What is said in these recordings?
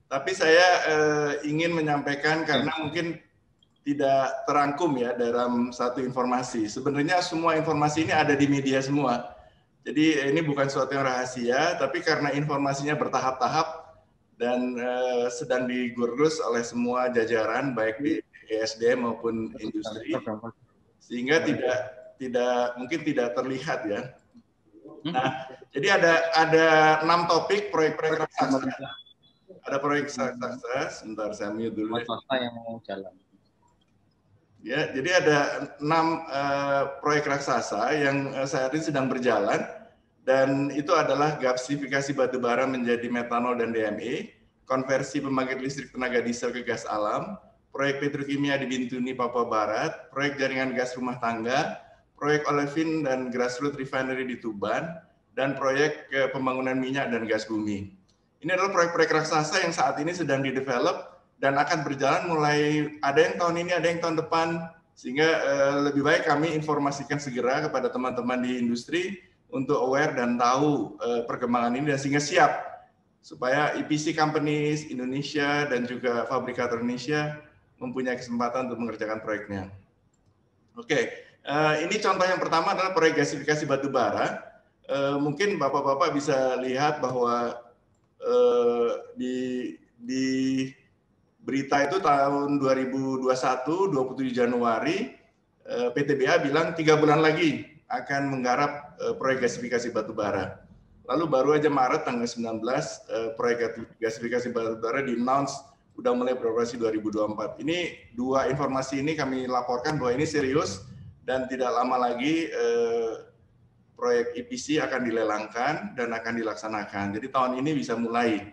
Tapi saya ingin menyampaikan karena mungkin tidak terangkum ya dalam satu informasi. Sebenarnya semua informasi ini ada di media semua. Jadi ini bukan suatu yang rahasia, tapi karena informasinya bertahap-tahap dan sedang digurus oleh semua jajaran baik di ESDM maupun industri, sehingga mungkin tidak terlihat ya. Nah, jadi ada 6 topik proyek-proyek raksasa. Ada proyek raksasa, sebentar saya mute dulu deh. Yang mau jalan. Ya, jadi ada 6 proyek raksasa yang saat ini sedang berjalan, dan itu adalah gasifikasi batubara menjadi metanol dan DME, konversi pembangkit listrik tenaga diesel ke gas alam, proyek petrokimia di Bintuni, Papua Barat, proyek jaringan gas rumah tangga, proyek olefin dan grassroots refinery di Tuban, dan proyek pembangunan minyak dan gas bumi. Ini adalah proyek-proyek raksasa yang saat ini sedang didevelop dan akan berjalan mulai ada yang tahun ini, ada yang tahun depan, sehingga lebih baik kami informasikan segera kepada teman-teman di industri untuk aware dan tahu perkembangan ini dan sehingga siap supaya EPC companies Indonesia dan juga fabrikator Indonesia mempunyai kesempatan untuk mengerjakan proyeknya. Oke, ini contoh yang pertama adalah proyek gasifikasi batubara. Mungkin Bapak-bapak bisa lihat bahwa di berita itu tahun 2021, 27 Januari, PTBA bilang 3 bulan lagi akan menggarap proyek gasifikasi batubara. Lalu baru aja Maret tanggal 19, proyek gasifikasi batubara di-announce udah mulai beroperasi 2024. Ini 2 informasi ini kami laporkan bahwa ini serius dan tidak lama lagi proyek EPC akan dilelangkan dan akan dilaksanakan. Jadi tahun ini bisa mulai.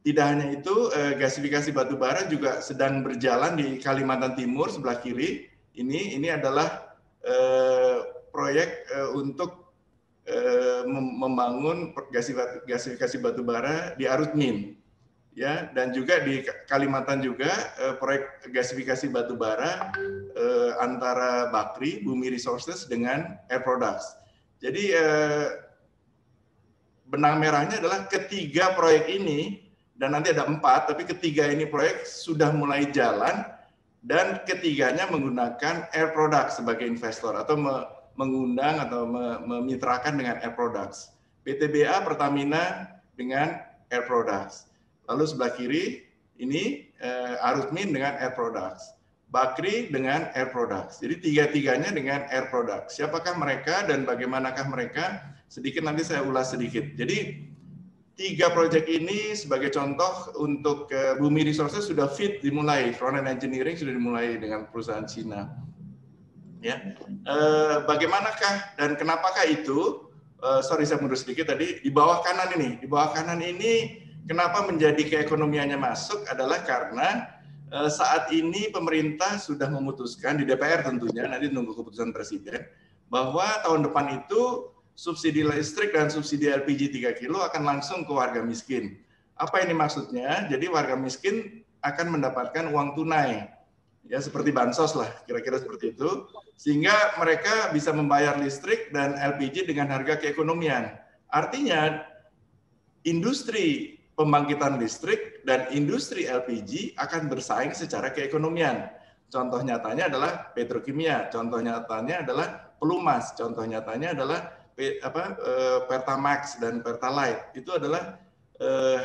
Tidak hanya itu, gasifikasi batubara juga sedang berjalan di Kalimantan Timur sebelah kiri. Ini adalah proyek untuk membangun gasifikasi batubara di Arutmin, ya, dan juga di Kalimantan juga proyek gasifikasi batubara antara Bakri, Bumi Resources dengan Air Products. Jadi benang merahnya adalah ketiga proyek ini. Dan nanti ada 4, tapi ketiga ini proyek sudah mulai jalan dan ketiganya menggunakan Air Products sebagai investor atau mengundang atau memitrakan dengan Air Products. PTBA Pertamina dengan Air Products. Lalu sebelah kiri ini Arutmin dengan Air Products. Bakri dengan Air Products. Jadi tiga-tiganya dengan Air Products. Siapakah mereka dan bagaimanakah mereka? Sedikit nanti saya ulas sedikit. Jadi 3 proyek ini sebagai contoh untuk Bumi Resources sudah fit dimulai, front-end engineering sudah dimulai dengan perusahaan Cina. Ya, bagaimanakah dan kenapakah itu? Sorry saya mundur sedikit tadi. Di bawah kanan ini, kenapa menjadi keekonomiannya masuk adalah karena saat ini pemerintah sudah memutuskan di DPR tentunya, nanti nunggu keputusan presiden, bahwa tahun depan itu subsidi listrik dan subsidi LPG 3 kilo akan langsung ke warga miskin. Apa ini maksudnya? Jadi warga miskin akan mendapatkan uang tunai, ya seperti bansos lah, kira-kira seperti itu, sehingga mereka bisa membayar listrik dan LPG dengan harga keekonomian. Artinya industri pembangkitan listrik dan industri LPG akan bersaing secara keekonomian. Contoh nyatanya adalah petrokimia, contoh nyatanya adalah pelumas, contoh nyatanya adalah Pertamax dan Pertalite. Itu adalah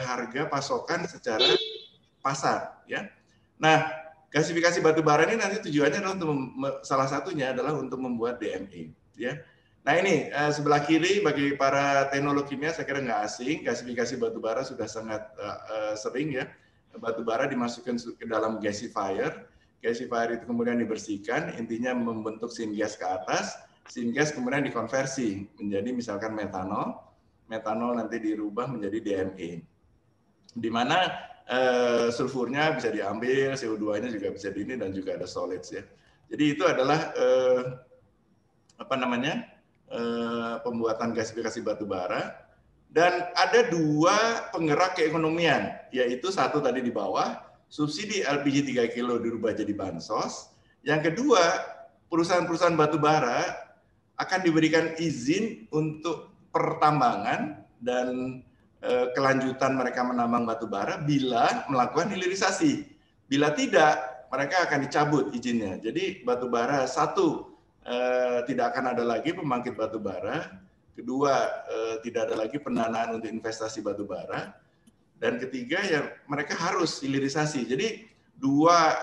harga pasokan secara pasar, ya. Nah, gasifikasi batubara ini nanti tujuannya adalah untuk salah satunya adalah untuk membuat DME, ya. Nah ini sebelah kiri bagi para teknolog kimia saya kira nggak asing, gasifikasi batubara sudah sangat sering ya. Batubara dimasukkan ke dalam gasifier, gasifier itu kemudian dibersihkan, intinya membentuk syngas ke atas. Syngas kemudian dikonversi menjadi misalkan metanol, metanol nanti dirubah menjadi DME, di mana sulfurnya bisa diambil, CO2-nya juga bisa ini dan juga ada solids ya. Jadi itu adalah pembuatan gasifikasi batubara dan ada 2 penggerak keekonomian, yaitu satu tadi di bawah subsidi LPG 3 kilo dirubah jadi bansos, yang kedua perusahaan-perusahaan batubara akan diberikan izin untuk pertambangan dan kelanjutan mereka menambang batu bara bila melakukan hilirisasi. Bila tidak, mereka akan dicabut izinnya. Jadi batu bara satu, tidak akan ada lagi pembangkit batu bara. Kedua, tidak ada lagi pendanaan untuk investasi batu bara. Dan ketiga, ya mereka harus hilirisasi. Jadi dua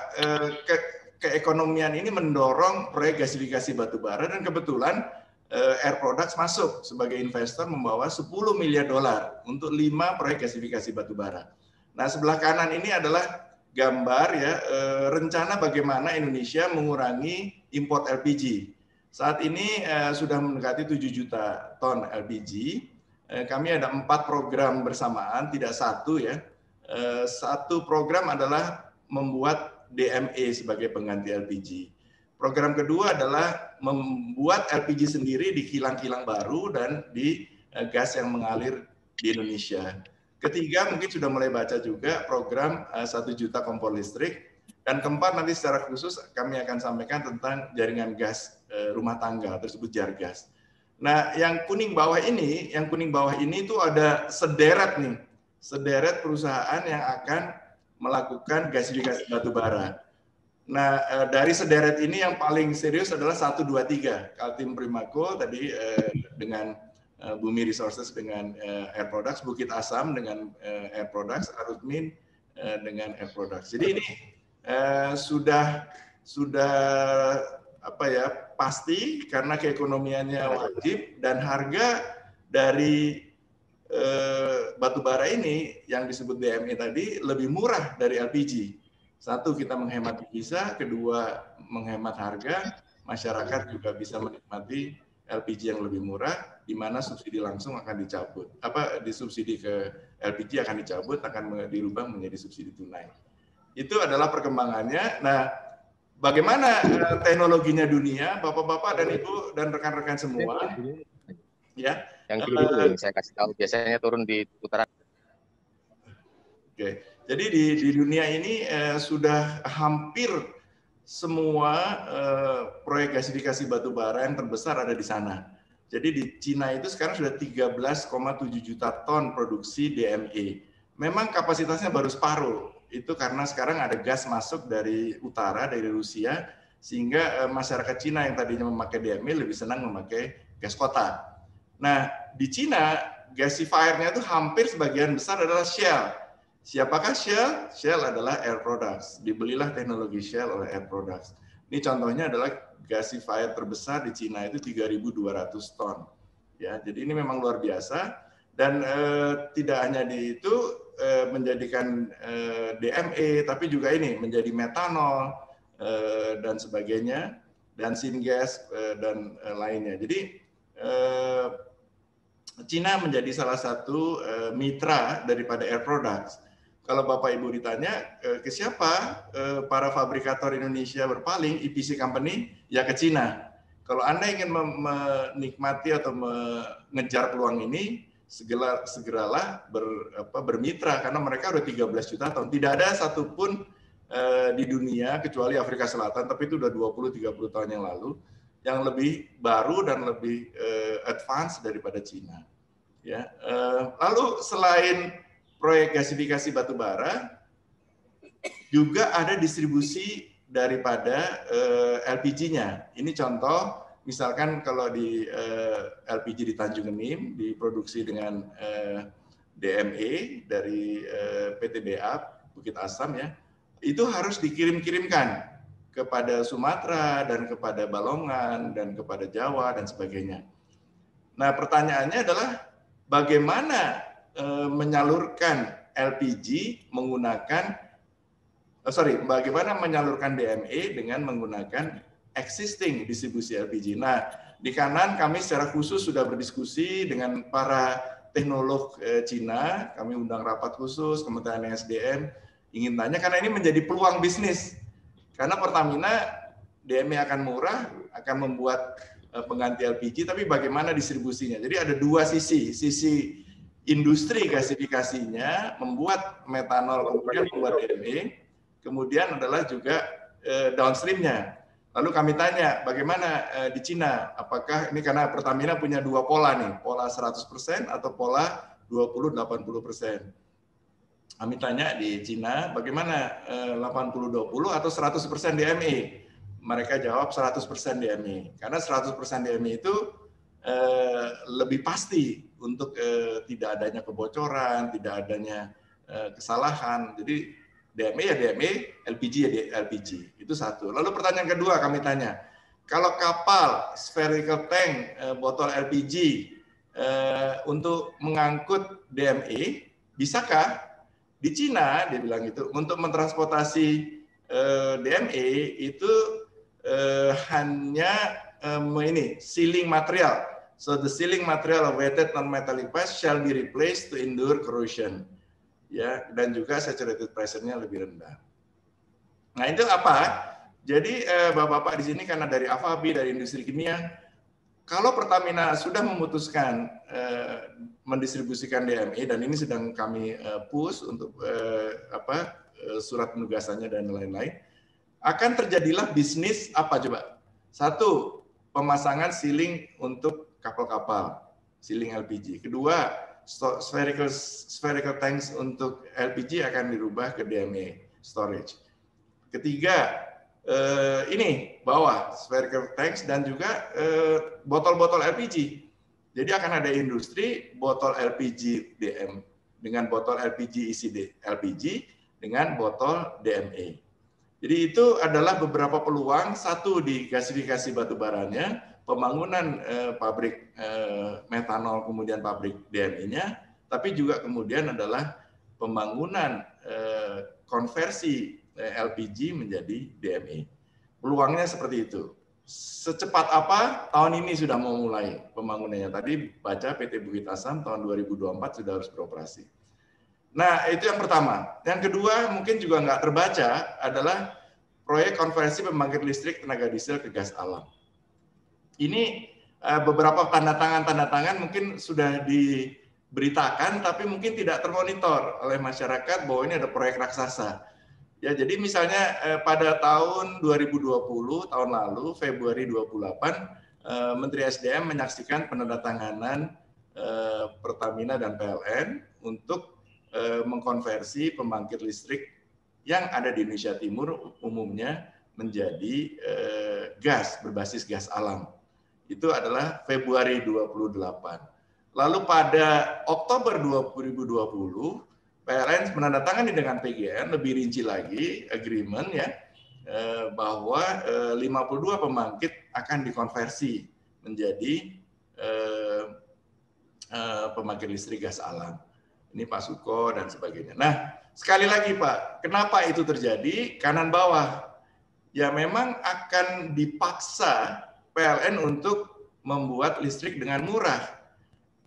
keekonomian ini mendorong proyek gasifikasi batu bara, dan kebetulan Air Products masuk sebagai investor membawa 10 miliar dolar untuk 5 proyek gasifikasi batu bara. Nah, sebelah kanan ini adalah gambar ya rencana bagaimana Indonesia mengurangi import LPG. Saat ini sudah mendekati 7 juta ton LPG. Kami ada 4 program bersamaan, tidak satu ya. Satu program adalah membuat DME sebagai pengganti LPG. Program kedua adalah membuat LPG sendiri di kilang-kilang baru dan di gas yang mengalir di Indonesia. Ketiga, mungkin sudah mulai baca juga program 1 juta kompor listrik. Dan keempat, nanti secara khusus kami akan sampaikan tentang jaringan gas rumah tangga, tersebut Jargas. Nah, yang kuning bawah ini itu ada sederet perusahaan yang akan melakukan gasifikasi batu bara. Nah, dari sederet ini yang paling serius adalah 1, 2, 3. Kaltim Primaco tadi dengan Bumi Resources dengan Air Products, Bukit Asam dengan Air Products, Arutmin dengan Air Products. Jadi ini sudah apa ya, pasti karena keekonomiannya wajib, dan harga dari batu bara ini yang disebut DME tadi lebih murah dari LPG. Satu, kita menghemat devisa, kedua menghemat harga, masyarakat juga bisa menikmati LPG yang lebih murah, di mana subsidi langsung akan dicabut. Disubsidi ke LPG akan dicabut, akan dirubah menjadi subsidi tunai. Itu adalah perkembangannya. Nah, bagaimana teknologinya dunia, Bapak-bapak dan Ibu dan rekan-rekan semua, ya. Yang dulu saya kasih tahu, biasanya turun di putaran. Oke. Jadi di dunia ini sudah hampir semua proyek gasifikasi batu bara yang terbesar ada di sana. Jadi di Cina itu sekarang sudah 13,7 juta ton produksi DME. Memang kapasitasnya baru separuh. Itu karena sekarang ada gas masuk dari utara, dari Rusia, sehingga masyarakat Cina yang tadinya memakai DME lebih senang memakai gas kota. Nah, di Cina gasifier-nya itu hampir sebagian besar adalah Shell. Siapakah Shell? Shell adalah Air Products. Dibelilah teknologi Shell oleh Air Products. Ini contohnya adalah gasifier terbesar di Cina itu 3.200 ton. Ya, jadi ini memang luar biasa. Dan tidak hanya di itu menjadikan DME, tapi juga ini menjadi metanol dan sebagainya, dan syngas dan lainnya. Jadi Cina menjadi salah satu mitra daripada Air Products. Kalau Bapak Ibu ditanya ke siapa para fabrikator Indonesia berpaling, EPC company, ya ke Cina. Kalau Anda ingin menikmati atau mengejar peluang ini, segeralah bermitra, karena mereka udah 13 juta ton. Tidak ada satupun di dunia kecuali Afrika Selatan, tapi itu udah 20-30 tahun yang lalu, yang lebih baru dan lebih advance daripada Cina. Ya, lalu selain proyek gasifikasi batu bara, juga ada distribusi daripada LPG-nya. Ini contoh, misalkan kalau di LPG di Tanjung Enim diproduksi dengan DME dari PTBA Bukit Asam, ya, itu harus dikirim-kirimkan kepada Sumatera dan kepada Balongan dan kepada Jawa dan sebagainya. Nah, pertanyaannya adalah bagaimana menyalurkan LPG menggunakan bagaimana menyalurkan DME dengan menggunakan existing distribusi LPG. Nah, di kanan kami secara khusus sudah berdiskusi dengan para teknolog Cina, kami undang rapat khusus Kementerian SDM, ingin tanya karena ini menjadi peluang bisnis. Karena Pertamina DME akan murah, akan membuat pengganti LPG, tapi bagaimana distribusinya. Jadi ada dua sisi industri gasifikasinya membuat metanol, kemudian membuat DME, kemudian adalah juga downstreamnya. Lalu kami tanya bagaimana di Cina, apakah ini karena Pertamina punya dua pola nih, pola 100% atau pola 20-80%. Kami tanya di Cina, bagaimana 80-20 atau 100% DME? Mereka jawab 100% DME. Karena 100% DME itu lebih pasti untuk tidak adanya kebocoran, tidak adanya kesalahan. Jadi DME ya DME, LPG ya LPG. Itu satu. Lalu pertanyaan kedua kami tanya, kalau kapal spherical tank botol LPG untuk mengangkut DME, bisakah? Di Cina, dia bilang gitu, untuk mentransportasi DME itu hanya ini sealing material. So the sealing material of weighted non-metallic parts shall be replaced to endure corrosion. Ya, dan juga saturated pressure-nya lebih rendah. Nah itu apa? Jadi bapak-bapak di sini karena dari Avabi, dari industri kimia, kalau Pertamina sudah memutuskan mendistribusikan DME dan ini sedang kami push untuk surat penugasannya dan lain-lain, akan terjadilah bisnis apa coba? Satu, pemasangan sealing untuk kapal-kapal, sealing LPG. Kedua, spherical tanks untuk LPG akan dirubah ke DME storage. Ketiga, ini bawah spherical tanks dan juga botol-botol LPG. Jadi akan ada industri botol LPG DM dengan botol LPG isi LPG dengan botol DME. Jadi itu adalah beberapa peluang, satu di gasifikasi batubaranya, pembangunan pabrik metanol kemudian pabrik DME-nya, tapi juga kemudian adalah pembangunan konversi LPG menjadi DME. Peluangnya seperti itu. Secepat apa tahun ini sudah mau mulai pembangunannya. Tadi baca PT Bukit Asam tahun 2024 sudah harus beroperasi. Nah itu yang pertama. Yang kedua mungkin juga nggak terbaca adalah proyek konversi pembangkit listrik tenaga diesel ke gas alam. Ini beberapa tanda tangan mungkin sudah diberitakan tapi mungkin tidak termonitor oleh masyarakat bahwa ini ada proyek raksasa. Ya, jadi misalnya pada tahun 2020, tahun lalu, Februari 28, Menteri SDM menyaksikan penandatanganan Pertamina dan PLN untuk mengkonversi pembangkit listrik yang ada di Indonesia Timur umumnya menjadi gas, berbasis gas alam. Itu adalah Februari 28. Lalu pada Oktober 2020, PLN menandatangani dengan PGN lebih rinci lagi agreement ya bahwa 52 pembangkit akan dikonversi menjadi pembangkit listrik gas alam. Ini Pak Suko dan sebagainya. Nah, sekali lagi Pak, kenapa itu terjadi? Kanan bawah. Ya memang akan dipaksa PLN untuk membuat listrik dengan murah.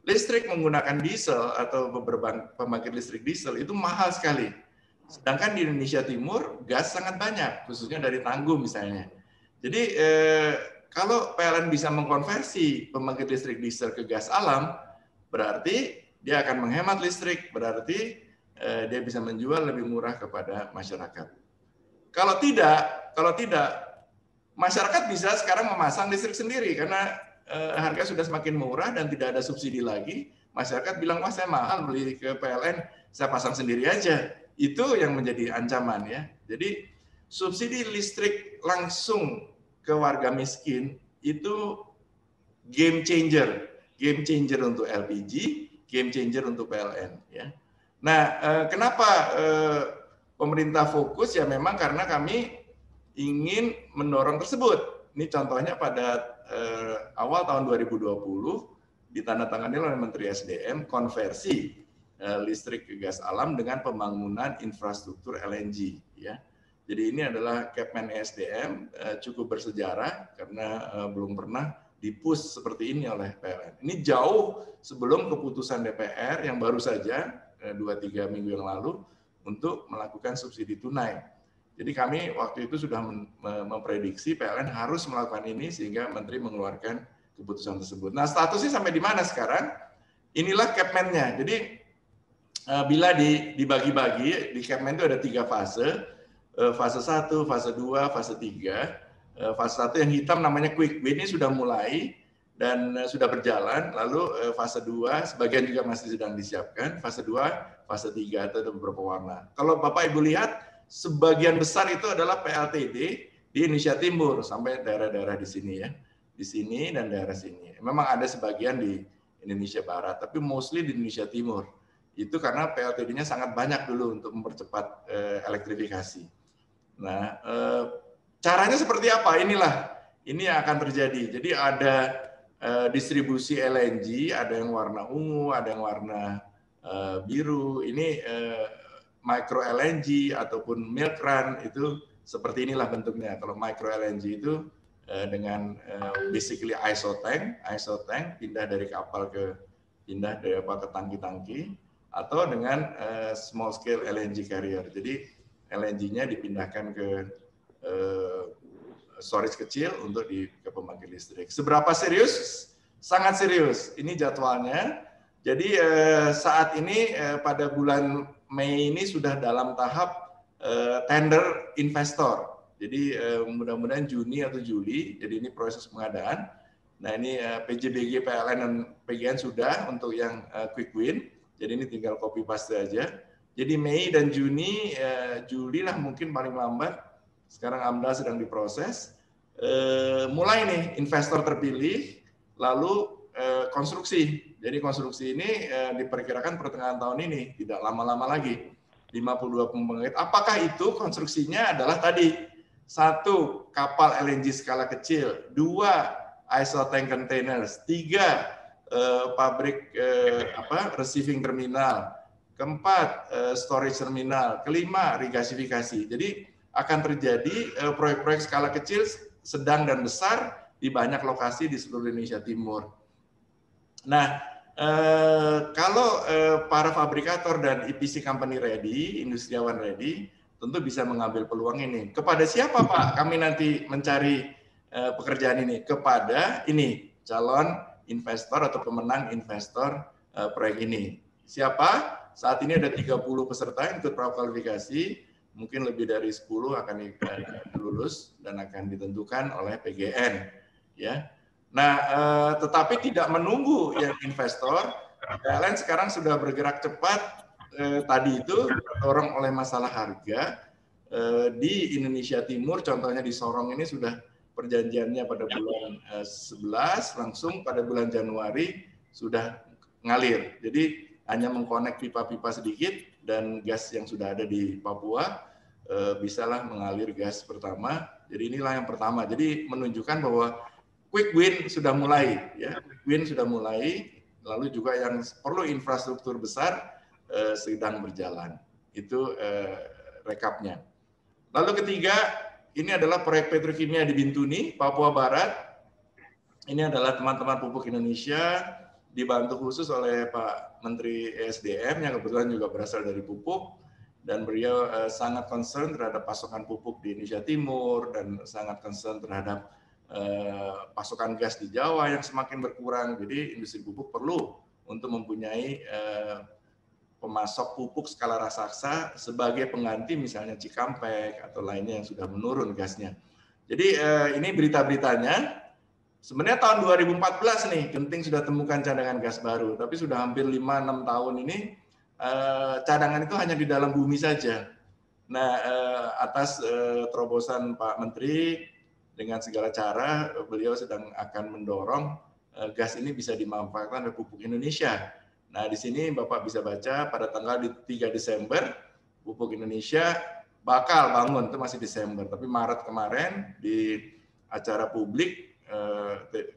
Listrik menggunakan diesel atau beberapa pembangkit listrik diesel itu mahal sekali. Sedangkan di Indonesia Timur gas sangat banyak, khususnya dari Tangguh misalnya. Jadi kalau PLN bisa mengkonversi pembangkit listrik diesel ke gas alam, berarti dia akan menghemat listrik, berarti dia bisa menjual lebih murah kepada masyarakat. Kalau tidak, masyarakat bisa sekarang memasang listrik sendiri karena harga sudah semakin murah dan tidak ada subsidi lagi. Masyarakat bilang, wah saya mahal beli ke PLN, saya pasang sendiri aja. Itu yang menjadi ancaman ya. Jadi subsidi listrik langsung ke warga miskin itu game changer untuk LPG, game changer untuk PLN ya. Nah, kenapa pemerintah fokus ya memang karena kami ingin mendorong tersebut. Ini contohnya pada awal tahun 2020 ditandatangani oleh Menteri SDM konversi listrik ke gas alam dengan pembangunan infrastruktur LNG ya. Jadi ini adalah Kepmen SDM cukup bersejarah karena belum pernah dipush seperti ini oleh PLN. Ini jauh sebelum keputusan DPR yang baru saja 2-3 minggu yang lalu untuk melakukan subsidi tunai. Jadi kami waktu itu sudah memprediksi PLN harus melakukan ini sehingga Menteri mengeluarkan keputusan tersebut. Nah statusnya sampai di mana sekarang? Inilah Kepmennya. Jadi bila dibagi-bagi, di Kepmen itu ada 3 fase. Fase 1, fase 2, fase 3. Fase 1 yang hitam namanya Quick Win ini sudah mulai dan sudah berjalan. Lalu fase 2 sebagian juga masih sedang disiapkan. Fase 2, fase 3 itu ada beberapa warna. Kalau Bapak Ibu lihat, sebagian besar itu adalah PLTD di Indonesia Timur sampai daerah-daerah di sini ya. Di sini dan daerah sini. Memang ada sebagian di Indonesia Barat, tapi mostly di Indonesia Timur. Itu karena PLTD-nya sangat banyak dulu untuk mempercepat elektrifikasi. Nah, caranya seperti apa? Ini yang akan terjadi. Jadi ada distribusi LNG, ada yang warna ungu, ada yang warna biru. Ini micro LNG ataupun milk run itu seperti inilah bentuknya. Kalau micro LNG itu dengan basically ISO tank pindah dari kapal ke tangki-tangki, atau dengan small scale LNG carrier. Jadi LNG-nya dipindahkan ke storage kecil untuk ke pembangkit listrik. Seberapa serius? Sangat serius. Ini jadwalnya. Jadi saat ini pada bulan Mei ini sudah dalam tahap tender investor. Jadi mudah-mudahan Juni atau Juli. Jadi ini proses pengadaan. Nah ini PJBG, PLN, dan PGN sudah untuk yang quick win. Jadi ini tinggal copy paste aja. Jadi Mei dan Juni, Juli lah mungkin paling lambat. Sekarang AMDA sedang diproses. Mulai nih investor terpilih, lalu konstruksi. Jadi konstruksi ini diperkirakan pertengahan tahun ini, tidak lama-lama lagi. 52 pembangkit. Apakah itu konstruksinya adalah tadi 1 kapal LNG skala kecil, 2 ISO tank containers, 3 pabrik receiving terminal, 4 storage terminal, 5 regasifikasi. Jadi akan terjadi proyek-proyek skala kecil, sedang dan besar di banyak lokasi di seluruh Indonesia Timur. Nah, kalau para fabrikator dan EPC company ready, industriawan ready, tentu bisa mengambil peluang ini. Kepada siapa Pak kami nanti mencari pekerjaan ini? Kepada ini calon investor atau pemenang investor proyek ini. Siapa? Saat ini ada 30 peserta yang ikut prakualifikasi. Mungkin lebih dari 10 akan lulus dan akan ditentukan oleh PGN, ya. Nah, tetapi tidak menunggu yang investor. PLN sekarang sudah bergerak cepat. Tadi itu terdorong oleh masalah harga di Indonesia Timur. Contohnya di Sorong ini sudah perjanjiannya pada bulan 11, langsung pada bulan Januari sudah ngalir. Jadi hanya mengkonek pipa-pipa sedikit dan gas yang sudah ada di Papua bisalah mengalir gas pertama. Jadi inilah yang pertama. Jadi menunjukkan bahwa quick win sudah mulai, ya. Quick win sudah mulai. Lalu juga yang perlu infrastruktur besar sedang berjalan. Itu rekapnya. Lalu ketiga, ini adalah proyek petrokimia di Bintuni, Papua Barat. Ini adalah teman-teman pupuk Indonesia, dibantu khusus oleh Pak Menteri ESDM yang kebetulan juga berasal dari pupuk, dan beliau sangat concern terhadap pasokan pupuk di Indonesia Timur dan sangat concern terhadap pasokan gas di Jawa yang semakin berkurang. Jadi industri pupuk perlu untuk mempunyai pemasok pupuk skala raksasa sebagai pengganti misalnya Cikampek atau lainnya yang sudah menurun gasnya. Jadi ini berita-beritanya. Sebenarnya tahun 2014 nih, Genting sudah temukan cadangan gas baru, tapi sudah hampir 5-6 tahun ini cadangan itu hanya di dalam bumi saja. Nah, atas terobosan Pak Menteri, dengan segala cara beliau sedang akan mendorong gas ini bisa dimanfaatkan oleh pupuk Indonesia. Nah, di sini Bapak bisa baca pada tanggal 3 Desember, pupuk Indonesia bakal bangun, itu masih Desember, tapi Maret kemarin di acara publik,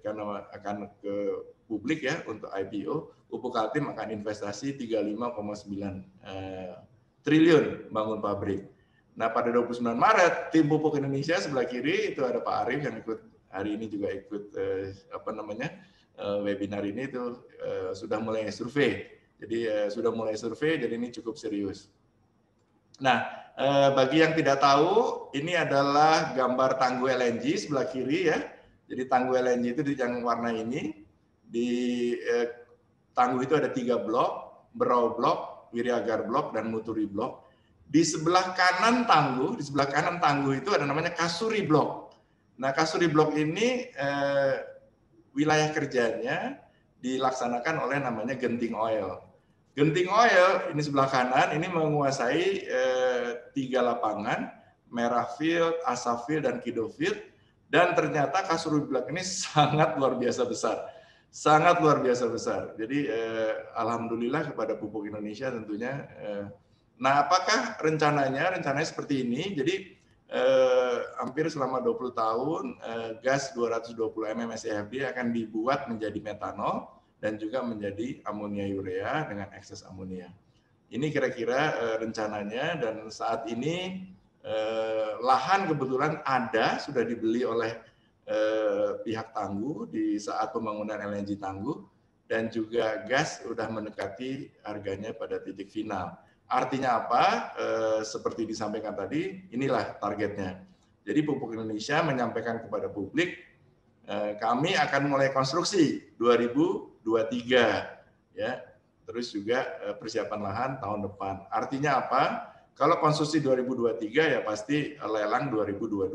karena akan ke publik ya untuk IPO, Pupuk Kaltim akan investasi 35,9 triliun bangun pabrik. Nah pada 29 Maret tim Pupuk Indonesia sebelah kiri itu ada Pak Arief yang ikut hari ini juga ikut webinar ini itu sudah mulai survei. Jadi sudah mulai survei, jadi ini cukup serius. Nah bagi yang tidak tahu, ini adalah gambar tangguh LNG sebelah kiri ya. Jadi tangguh LNG itu di yang warna ini, di tangguh itu ada 3 blok, Berau blok, Wiriagar blok, dan Muturi blok. Di sebelah kanan tangguh itu ada namanya Kasuri blok. Nah Kasuri blok ini wilayah kerjanya dilaksanakan oleh namanya Genting Oil. Genting Oil ini sebelah kanan ini menguasai 3 lapangan, Merah Field, Asa Field, dan Kido Field. Dan ternyata kasur Ruby Black ini sangat luar biasa besar. Sangat luar biasa besar. Jadi alhamdulillah kepada Pupuk Indonesia tentunya. Nah, apakah rencananya seperti ini? Jadi hampir selama 20 tahun gas 220 mmSCFD akan dibuat menjadi metanol dan juga menjadi amonia urea dengan ekses amonia. Ini kira-kira rencananya, dan saat ini lahan kebetulan ada, sudah dibeli oleh pihak Tangguh di saat pembangunan LNG Tangguh, dan juga gas sudah mendekati harganya pada titik final. Artinya apa? Seperti disampaikan tadi, inilah targetnya. Jadi Pupuk Indonesia menyampaikan kepada publik, kami akan mulai konstruksi 2023, ya. Terus juga persiapan lahan tahun depan. Artinya apa? Kalau konstruksi 2023 ya pasti lelang 2022.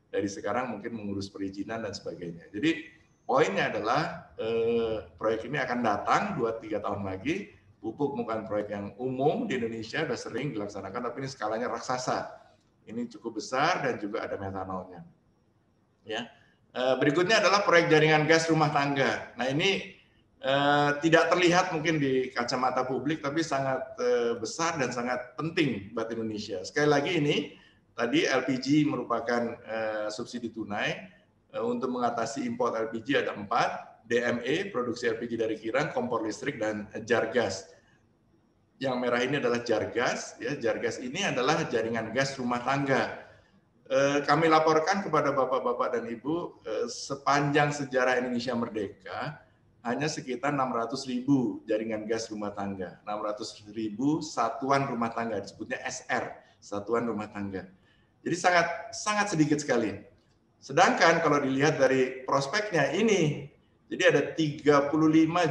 Dari sekarang mungkin mengurus perizinan dan sebagainya. Jadi poinnya adalah proyek ini akan datang 2-3 tahun lagi. Pupuk bukan proyek yang umum di Indonesia, sudah sering dilaksanakan, tapi ini skalanya raksasa. Ini cukup besar dan juga ada metanolnya. Ya. Berikutnya adalah proyek jaringan gas rumah tangga. Nah ini tidak terlihat mungkin di kacamata publik, tapi sangat besar dan sangat penting buat Indonesia. Sekali lagi ini, tadi LPG merupakan subsidi tunai. Untuk mengatasi import LPG ada 4, DME, produksi LPG dari kilang, kompor listrik, dan jargas. Yang merah ini adalah jargas. Ya, jargas ini adalah jaringan gas rumah tangga. Kami laporkan kepada Bapak-Bapak dan Ibu, sepanjang sejarah Indonesia merdeka, hanya sekitar 600.000 jaringan gas rumah tangga. 600.000 satuan rumah tangga, disebutnya SR, satuan rumah tangga. Jadi sangat sedikit sekali. Sedangkan kalau dilihat dari prospeknya ini, jadi ada 35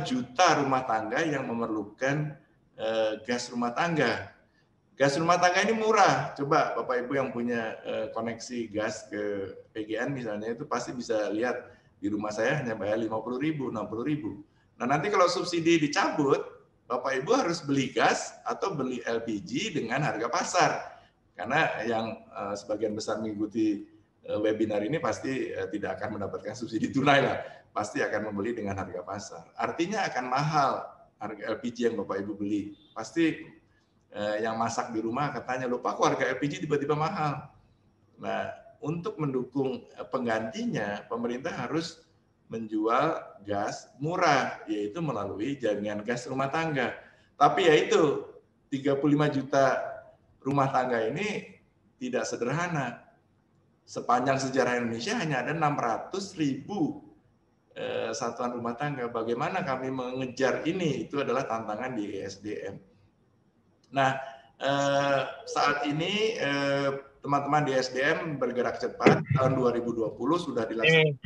juta rumah tangga yang memerlukan gas rumah tangga. Gas rumah tangga ini murah. Coba Bapak Ibu yang punya koneksi gas ke PGN misalnya, itu pasti bisa lihat di rumah saya hanya bayar 50.000, 60.000. Nah nanti kalau subsidi dicabut, Bapak Ibu harus beli gas atau beli LPG dengan harga pasar. Karena yang sebagian besar mengikuti webinar ini pasti tidak akan mendapatkan subsidi tunai lah. Pasti akan membeli dengan harga pasar. Artinya akan mahal harga LPG yang Bapak Ibu beli. Pasti yang masak di rumah katanya, lupa kok harga LPG tiba-tiba mahal. Nah, untuk mendukung penggantinya, pemerintah harus menjual gas murah, yaitu melalui jaringan gas rumah tangga. Tapi yaitu 35 juta rumah tangga ini tidak sederhana. Sepanjang sejarah Indonesia hanya ada 600.000 satuan rumah tangga. Bagaimana kami mengejar ini? Itu adalah tantangan di ESDM. Nah, saat ini teman-teman di SDM bergerak cepat. Tahun 2020 sudah dilaksanakan.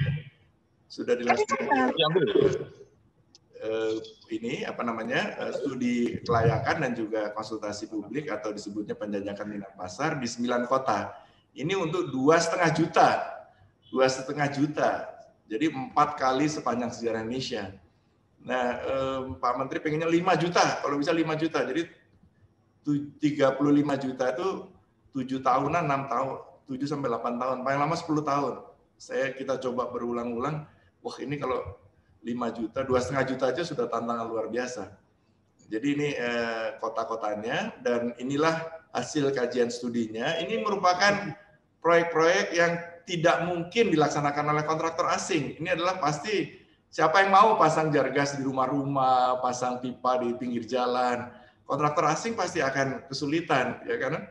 Ini apa namanya, studi kelayakan dan juga konsultasi publik atau disebutnya penjajakan minat pasar di 9 kota. Ini untuk 2,5 juta. 2,5 juta. Jadi 4 kali sepanjang sejarah Indonesia. Nah, Pak Menteri pengennya 5 juta. Kalau bisa 5 juta. Jadi 35 juta itu 7 tahunan, 6 tahun, 7 sampai 8 tahun. Paling lama 10 tahun. Kita coba berulang-ulang. Wah, ini kalau 5 juta, 2,5 juta aja sudah tantangan luar biasa. Jadi ini kota-kotanya, dan inilah hasil kajian studinya. Ini merupakan proyek-proyek yang tidak mungkin dilaksanakan oleh kontraktor asing. Ini adalah pasti siapa yang mau pasang jargas di rumah-rumah, pasang pipa di pinggir jalan. Kontraktor asing pasti akan kesulitan, ya karena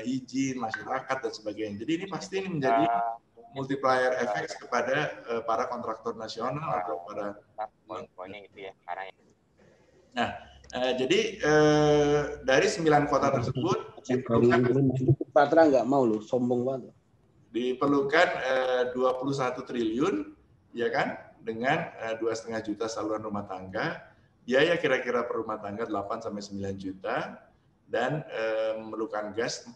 izin masyarakat dan sebagainya. Jadi ini pasti menjadi multiplier efek kepada para kontraktor nasional atau para poinnya itu ya. Nah, jadi dari 9 kota tersebut Patra nggak mau loh, sombong banget. Diperlukan 21 triliun, ya kan, dengan 2,5 juta saluran rumah tangga, biaya kira-kira per rumah tangga 8 sampai 9 juta, dan memerlukan gas 40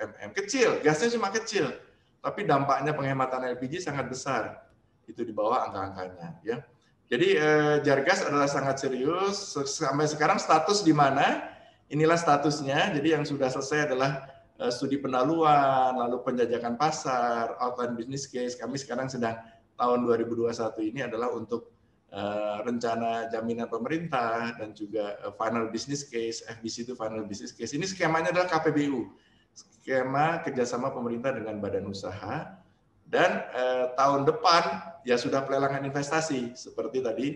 mm. Kecil, gasnya cuma kecil, tapi dampaknya penghematan LPG sangat besar. itu di bawah angka-angkanya ya. Jadi Jargas adalah sangat serius. Sampai sekarang status di mana? Inilah statusnya. Jadi yang sudah selesai adalah studi pendaluan, lalu penjajakan pasar, outline business case. Kami sekarang sedang tahun 2021 ini adalah untuk rencana jaminan pemerintah dan juga final business case. FBC itu final business case. Ini skemanya adalah KPBU, skema kerjasama pemerintah dengan badan usaha. Dan tahun depan ya sudah pelelangan investasi seperti tadi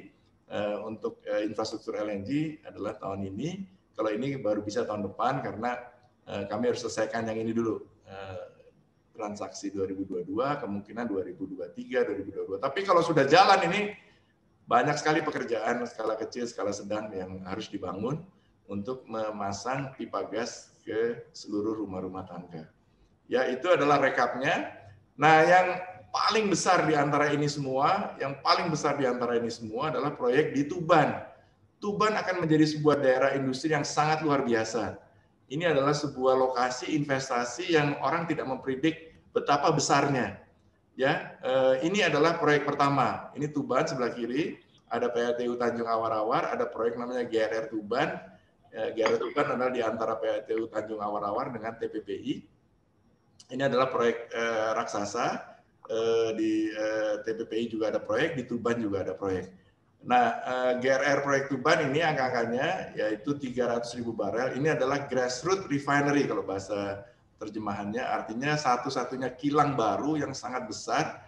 untuk infrastruktur LNG adalah tahun ini. Kalau ini baru bisa tahun depan karena kami harus selesaikan yang ini dulu, transaksi 2022, kemungkinan 2023, 2022. Tapi kalau sudah jalan ini banyak sekali pekerjaan skala kecil, skala sedang yang harus dibangun untuk memasang pipa gas ke seluruh rumah-rumah tangga. Ya itu adalah rekapnya. Nah, yang paling besar di antara ini semua, adalah proyek di Tuban. Tuban akan menjadi sebuah daerah industri yang sangat luar biasa. Ini adalah sebuah lokasi investasi yang orang tidak mempredik betapa besarnya. Ya, ini adalah proyek pertama. Ini Tuban sebelah kiri, ada PLTU Tanjung Awar-Awar, ada proyek namanya GRR Tuban. GRR Tuban adalah di antara PLTU Tanjung Awar-Awar dengan TPPI. Ini adalah proyek raksasa, di TPPI juga ada proyek, di Tuban juga ada proyek. Nah, GRR proyek Tuban ini angka-angkanya yaitu 300.000 barel. Ini adalah grassroots refinery kalau bahasa terjemahannya, artinya satu-satunya kilang baru yang sangat besar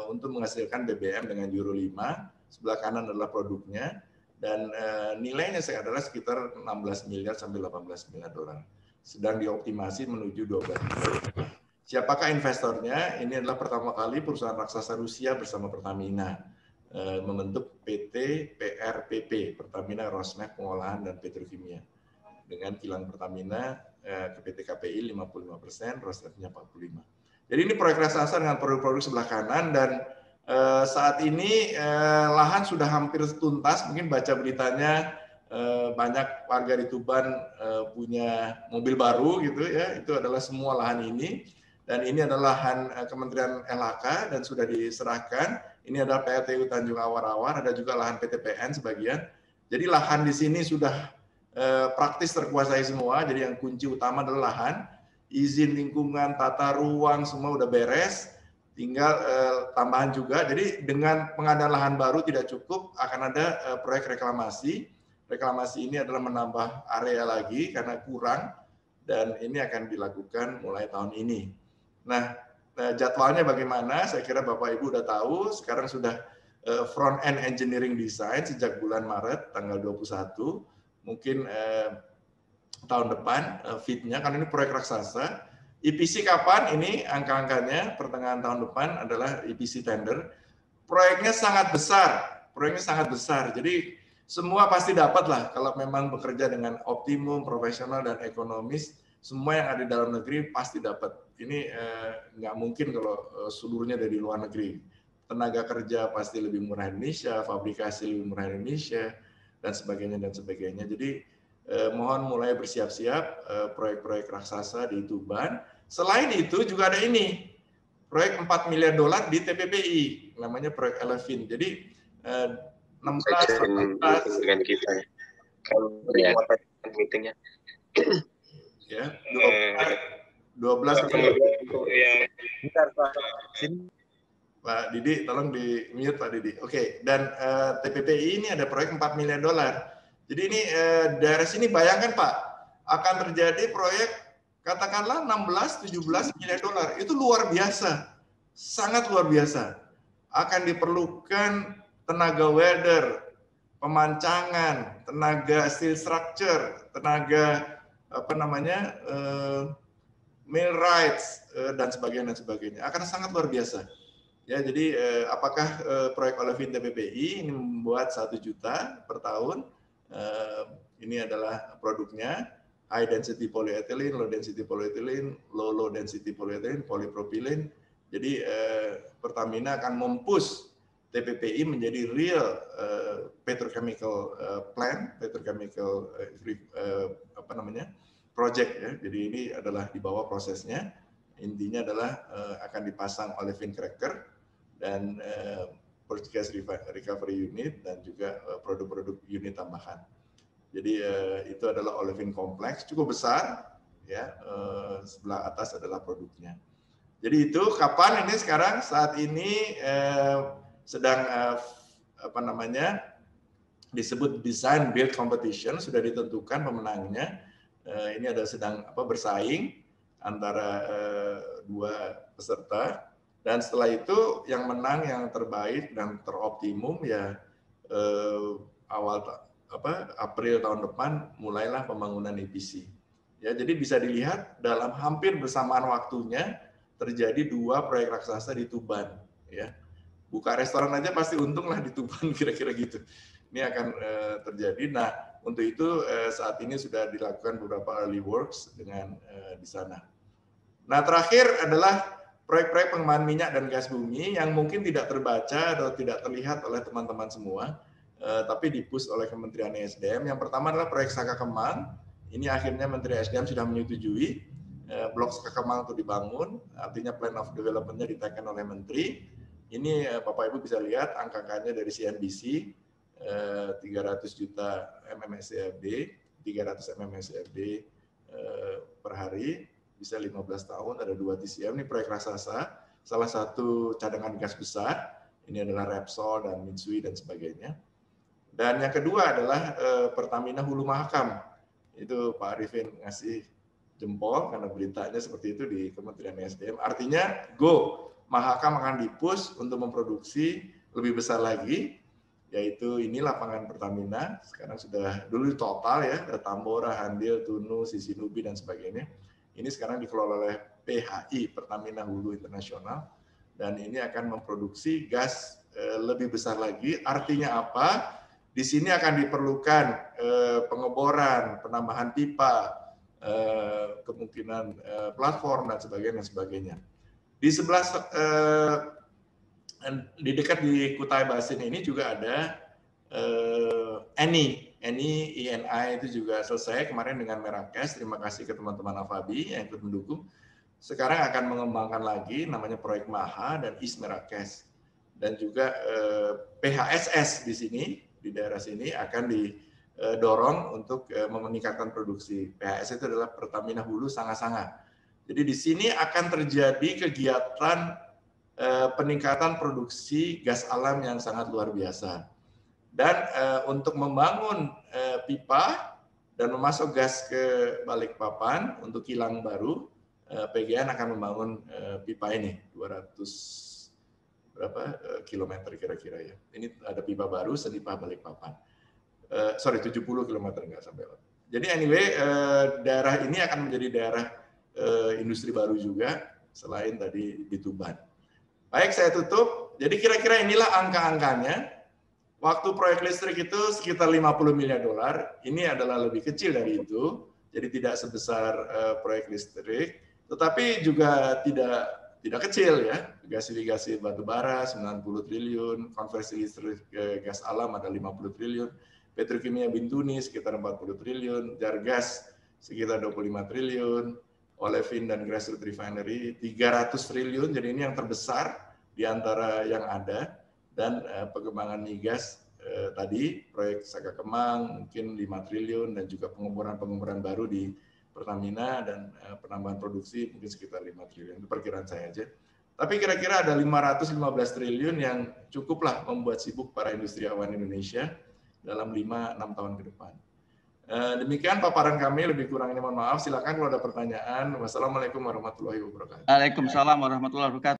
untuk menghasilkan BBM dengan Euro 5. Sebelah kanan adalah produknya, dan nilainya adalah sekitar 16 miliar sampai 18 miliar dolar. Sedang dioptimasi menuju 12 miliar. Siapakah investornya? Ini adalah pertama kali perusahaan raksasa Rusia bersama Pertamina membentuk PT PRPP, Pertamina Rosneft Pengolahan dan Petrokimia. Dengan kilang Pertamina ke PT KPI 55%, Rosneftnya 45%. Jadi ini proyek raksasa dengan produk-produk sebelah kanan, dan saat ini lahan sudah hampir tuntas. Mungkin baca beritanya banyak warga di Tuban punya mobil baru gitu ya. Itu adalah semua lahan ini, dan ini adalah lahan Kementerian LHK dan sudah diserahkan. Ini adalah PLTU Tanjung Awar-Awar, ada juga lahan PTPN sebagian. Jadi lahan di sini sudah praktis terkuasai semua. Jadi yang kunci utama adalah lahan, izin lingkungan, tata ruang semua udah beres. Tinggal tambahan juga. Jadi dengan pengadaan lahan baru tidak cukup, akan ada proyek reklamasi. Reklamasi ini adalah menambah area lagi karena kurang, dan ini akan dilakukan mulai tahun ini. Nah, jadwalnya bagaimana? Saya kira Bapak Ibu udah tahu. Sekarang sudah front end engineering design sejak bulan Maret tanggal 21. Mungkin tahun depan fitnya, karena ini proyek raksasa. EPC kapan? Ini angka-angkanya pertengahan tahun depan adalah EPC tender. Proyeknya sangat besar. Jadi semua pasti dapat lah kalau memang bekerja dengan optimum, profesional, dan ekonomis. Semua yang ada di dalam negeri pasti dapat. Ini nggak mungkin kalau seluruhnya dari luar negeri. Tenaga kerja pasti lebih murah Indonesia, fabrikasi lebih murah Indonesia, dan sebagainya. Jadi mohon mulai bersiap-siap proyek-proyek raksasa di Tuban. Selain itu juga ada ini, proyek 4 miliar dolar di TPPI, namanya proyek Elevin. Jadi 16, 18 dengan kita kalau meetingnya ya 12 ya. Bentar, Pak. Sini. Pak Didi, tolong di mute Pak Didi. Oke, dan TPPI ini ada proyek 4 miliar dolar. Jadi ini daerah sini bayangkan Pak, akan terjadi proyek katakanlah 16-17 miliar dolar. Itu luar biasa, sangat luar biasa. Akan diperlukan tenaga welder, pemancangan, tenaga steel structure, tenaga millwrights dan sebagainya. Akan sangat luar biasa. Ya, jadi apakah proyek Olefin TPPI ini membuat 1 juta per tahun? Ini adalah produknya, high density polyethylene, low density polyethylene, low density polyethylene, polypropylene. Jadi Pertamina akan mempush TPPI menjadi real petrochemical plant, petrochemical project ya. Jadi ini adalah di bawah prosesnya. Intinya adalah akan dipasang olefin cracker dan purchase gas recovery unit, dan juga produk-produk unit tambahan. Jadi itu adalah olefin kompleks, cukup besar, ya. Sebelah atas adalah produknya. Jadi itu kapan ini sekarang? Saat ini sedang disebut design build competition, sudah ditentukan pemenangnya. Ini ada sedang bersaing antara dua peserta, dan setelah itu yang menang yang terbaik dan teroptimum ya April tahun depan mulailah pembangunan EPC. Ya, jadi bisa dilihat dalam hampir bersamaan waktunya terjadi dua proyek raksasa di Tuban. Ya, buka restoran aja pasti untung lah di Tuban, kira-kira gitu. Ini akan terjadi. Nah, untuk itu saat ini sudah dilakukan beberapa early works dengan di sana. Nah, terakhir adalah proyek-proyek pengembangan minyak dan gas bumi yang mungkin tidak terbaca atau tidak terlihat oleh teman-teman semua, tapi dipush oleh Kementerian ESDM. Yang pertama adalah proyek Saka Kemang. Ini akhirnya Menteri ESDM sudah menyetujui blok Saka Kemang untuk dibangun, artinya plan of development-nya diteken oleh Menteri. Ini Bapak Ibu bisa lihat angka-angkanya dari CNBC, 300 juta MMSCFD, 300 MMSCFD per hari, bisa 15 tahun, ada 2 TCM. Ini proyek raksasa, salah satu cadangan gas besar. Ini adalah Repsol dan Mitsui dan sebagainya. Dan yang kedua adalah Pertamina Hulu Mahakam. Itu Pak Arifin ngasih jempol karena beritanya seperti itu di Kementerian ESDM. Artinya go, Mahakam akan dipush untuk memproduksi lebih besar lagi, yaitu ini lapangan Pertamina. Sekarang sudah dulu total ya, ada Tambora, Handil, Tunu, Sisinubi dan sebagainya. Ini sekarang dikelola oleh PHI, Pertamina Hulu Internasional, dan ini akan memproduksi gas lebih besar lagi. Artinya apa? Di sini akan diperlukan pengeboran, penambahan pipa, kemungkinan platform dan sebagainya. Di sebelah di dekat di Kutai Basin ini juga ada ENI itu juga selesai kemarin dengan Merakes. Terima kasih ke teman-teman Afabi yang ikut mendukung. Sekarang akan mengembangkan lagi namanya proyek Maha dan East Merakes, dan juga PHSS di sini, di daerah sini akan didorong untuk meningkatkan produksi. PHSS itu adalah Pertamina Hulu Sanga-Sanga. Jadi di sini akan terjadi kegiatan peningkatan produksi gas alam yang sangat luar biasa. Dan untuk membangun pipa dan memasok gas ke Balikpapan untuk kilang baru, PGN akan membangun pipa ini 200 kilometer kira-kira ya. Ini ada pipa baru Senipa Balikpapan. 70 kilometer enggak sampai. Jadi anyway, daerah ini akan menjadi daerah industri baru juga selain tadi di Tuban. Baik, saya tutup. Jadi kira-kira inilah angka-angkanya. Waktu proyek listrik itu sekitar 50 miliar dolar. Ini adalah lebih kecil dari itu. Jadi tidak sebesar proyek listrik, tetapi juga tidak kecil ya. Gas irigasi batu bara 90 triliun, konversi listrik ke gas alam ada 50 triliun, petrokimia Bintuni sekitar 40 triliun, Jargas sekitar 25 triliun, olefin dan grassroots refinery 300 triliun. Jadi ini yang terbesar di antara yang ada. Dan pengembangan migas tadi proyek Saka Kemang mungkin 5 triliun, dan juga pengeboran baru di Pertamina dan penambahan produksi mungkin sekitar 5 triliun. Itu perkiraan saya aja. Tapi kira-kira ada 515 triliun yang cukuplah membuat sibuk para industriawan Indonesia dalam 5-6 tahun ke depan. Demikian paparan kami, lebih kurangnya mohon maaf. Silakan kalau ada pertanyaan. Wassalamualaikum warahmatullahi wabarakatuh. Waalaikumsalam warahmatullahi wabarakatuh.